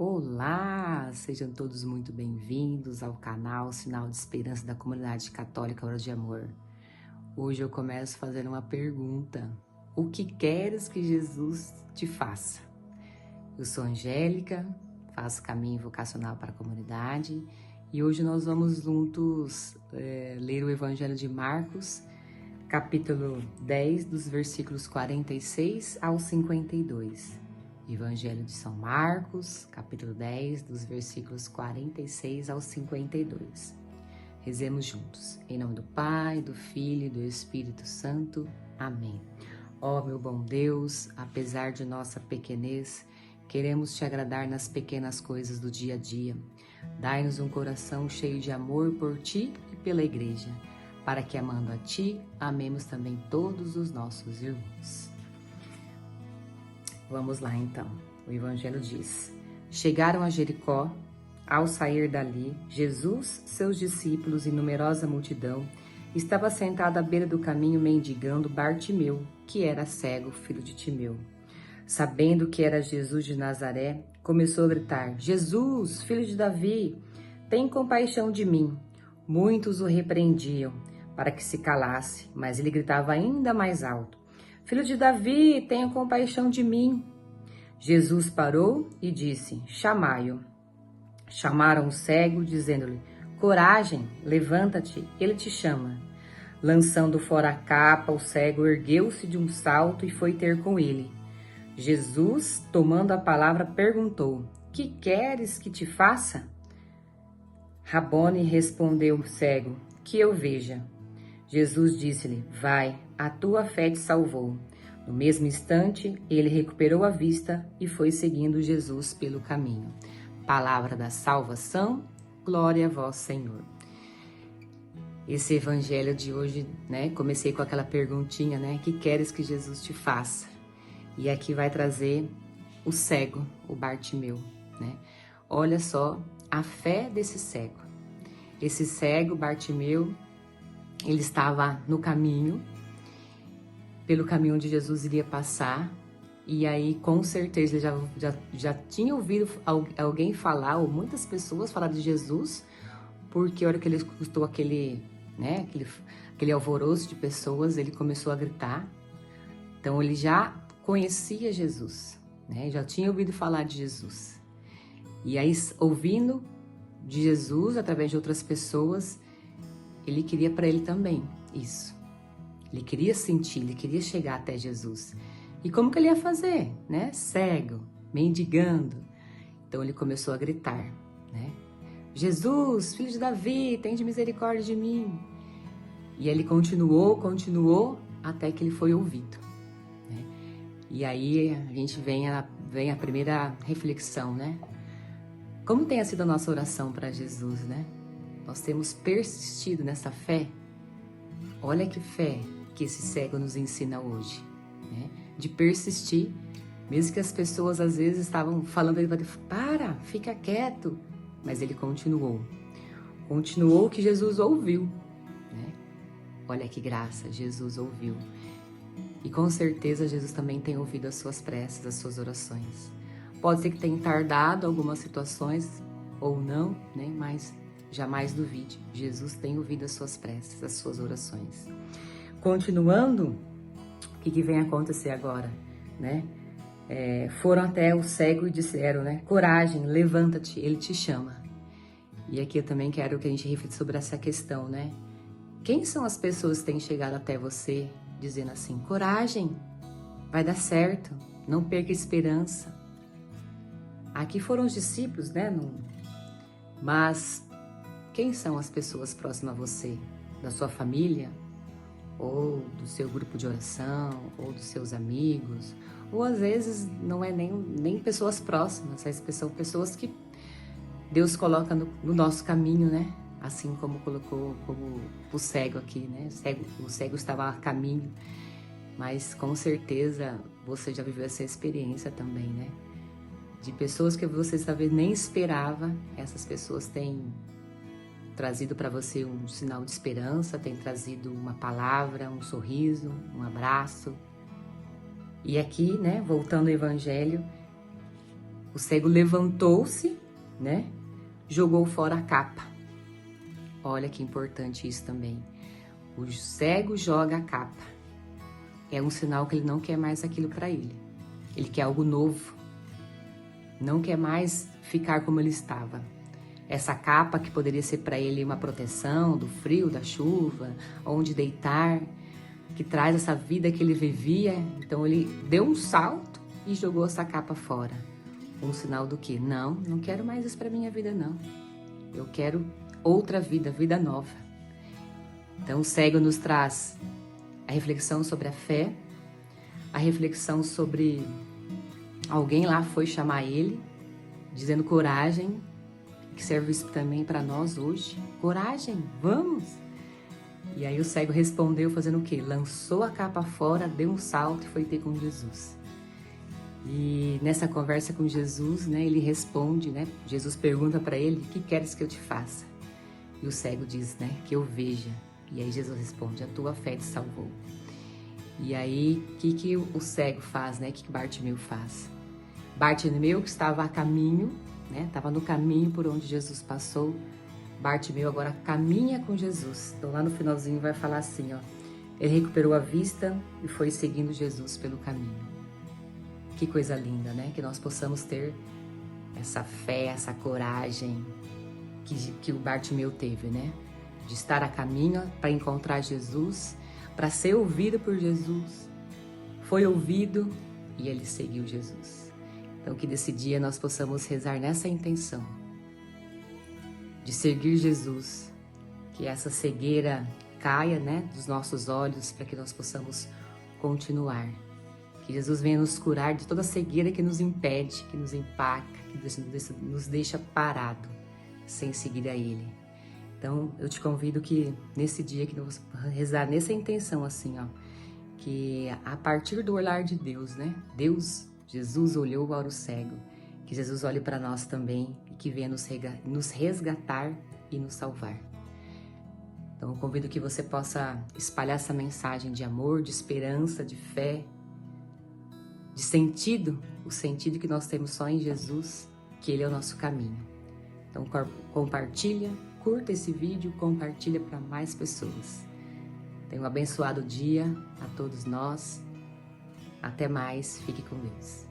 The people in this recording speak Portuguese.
Olá, sejam todos muito bem-vindos ao canal Sinal de Esperança da Comunidade Católica Hora de Amor. Hoje eu começo fazendo uma pergunta: o que queres que Jesus te faça? Eu sou Angélica, faço caminho vocacional para a comunidade e hoje nós vamos juntos ler o Evangelho de Marcos, capítulo 10, dos versículos 46 ao 52. Evangelho de São Marcos, capítulo 10, dos versículos 46 ao 52. Rezemos juntos. Em nome do Pai, do Filho e do Espírito Santo. Amém. Ó meu bom Deus, apesar de nossa pequenez, queremos te agradar nas pequenas coisas do dia a dia. Dai-nos um coração cheio de amor por ti e pela Igreja, para que, amando a ti, amemos também todos os nossos irmãos. Vamos lá então, o Evangelho diz: chegaram a Jericó. Ao sair dali, Jesus, seus discípulos e numerosa multidão estava sentado à beira do caminho mendigando Bartimeu, que era cego, filho de Timeu. Sabendo que era Jesus de Nazaré, começou a gritar: Jesus, filho de Davi, tem compaixão de mim. Muitos o repreendiam para que se calasse, mas ele gritava ainda mais alto: Filho de Davi, tenha compaixão de mim. Jesus parou e disse: chamai-o. Chamaram o cego, dizendo-lhe: coragem, levanta-te, ele te chama. Lançando fora a capa, o cego ergueu-se de um salto e foi ter com ele. Jesus, tomando a palavra, perguntou: que queres que te faça? Rabone, respondeu o cego: que eu veja. Jesus disse-lhe: vai, a tua fé te salvou. No mesmo instante, ele recuperou a vista e foi seguindo Jesus pelo caminho. Palavra da salvação, glória a vós, Senhor. Esse evangelho de hoje, comecei com aquela perguntinha, que queres que Jesus te faça? E aqui vai trazer o cego, o Bartimeu, Olha só a fé desse cego. Esse cego, Bartimeu, ele estava no caminho, pelo caminho onde Jesus iria passar, e aí com certeza ele já tinha ouvido alguém falar, ou muitas pessoas falar de Jesus, porque a hora que ele escutou aquele alvoroço de pessoas, ele começou a gritar. Então ele já conhecia Jesus, já tinha ouvido falar de Jesus. E aí, ouvindo de Jesus através de outras pessoas, ele queria para ele também isso. Ele queria sentir, ele queria chegar até Jesus. E como que ele ia fazer, Cego, mendigando. Então ele começou a gritar, Jesus, filho de Davi, tem de misericórdia de mim. E ele continuou, até que ele foi ouvido. E aí a gente vem a primeira reflexão, Como tem sido a nossa oração para Jesus, Nós temos persistido nessa fé. Olha que fé que esse cego nos ensina hoje, de persistir, mesmo que as pessoas às vezes estavam falando, ele para, fica quieto, mas ele continuou que Jesus ouviu, Olha que graça, Jesus ouviu. E com certeza Jesus também tem ouvido as suas preces, as suas orações. Pode ser que tenha tardado algumas situações ou não, mas jamais duvide, Jesus tem ouvido as suas preces, as suas orações. Continuando, o que vem acontecer agora, foram até o cego e disseram, coragem, levanta-te, ele te chama. E aqui eu também quero que a gente reflita sobre essa questão, Quem são as pessoas que têm chegado até você dizendo assim, coragem, vai dar certo, não perca a esperança. Aqui foram os discípulos, Mas quem são as pessoas próximas a você? Da sua família? Ou do seu grupo de oração? Ou dos seus amigos? Ou às vezes não é nem pessoas próximas, são pessoas que Deus coloca no nosso caminho, Assim como colocou o cego aqui, O cego estava a caminho, mas com certeza você já viveu essa experiência também, De pessoas que você talvez nem esperava. Essas pessoas têm trazido para você um sinal de esperança, têm trazido uma palavra, um sorriso, um abraço. E aqui, voltando ao Evangelho, O cego levantou-se, né? Jogou fora a capa. Olha que importante isso também. O cego joga a capa. É um sinal que ele não quer mais aquilo para ele. Ele quer algo novo. Não quer mais ficar como ele estava. Essa capa que poderia ser para ele uma proteção do frio, da chuva, onde deitar, que traz essa vida que ele vivia. Então ele deu um salto e jogou essa capa fora. Um sinal do quê? Não quero mais isso para minha vida, não. Eu quero outra vida, vida nova. Então o cego nos traz a reflexão sobre a fé, a reflexão sobre alguém lá foi chamar ele, dizendo coragem, que serve isso também para nós hoje. Coragem, vamos! E aí o cego respondeu fazendo o quê? Lançou a capa fora, deu um salto e foi ter com Jesus. E nessa conversa com Jesus, né, ele responde, né? Jesus pergunta para ele, o que queres que eu te faça? E o cego diz, né, que eu veja. E aí Jesus responde, a tua fé te salvou. E aí, o que o cego faz, né? O que Bartimeu faz? Bartimeu, que estava a caminho, né? Estava no caminho por onde Jesus passou. Bartimeu agora caminha com Jesus. Então lá no finalzinho vai falar assim, ó. Ele recuperou a vista e foi seguindo Jesus pelo caminho. Que coisa linda, né? Que nós possamos ter essa fé, essa coragem que o Bartimeu teve, né? De estar a caminho para encontrar Jesus, para ser ouvido por Jesus. Foi ouvido e ele seguiu Jesus. Então que nesse dia nós possamos rezar nessa intenção de seguir Jesus, que essa cegueira caia, né, dos nossos olhos, para que nós possamos continuar. Que Jesus venha nos curar de toda cegueira que nos impede, que nos empaca, que nos deixa parado, sem seguir a Ele. Então, eu te convido que nesse dia, que nós vamos rezar nessa intenção assim, ó, que a partir do olhar de Deus, né, Jesus olhou para o cego, que Jesus olhe para nós também e que venha nos resgatar e nos salvar. Então, eu convido que você possa espalhar essa mensagem de amor, de esperança, de fé, de sentido, o sentido que nós temos só em Jesus, que Ele é o nosso caminho. Então, compartilha, curta esse vídeo, compartilha para mais pessoas. Tenha um abençoado dia a todos nós. Até mais, fique com Deus.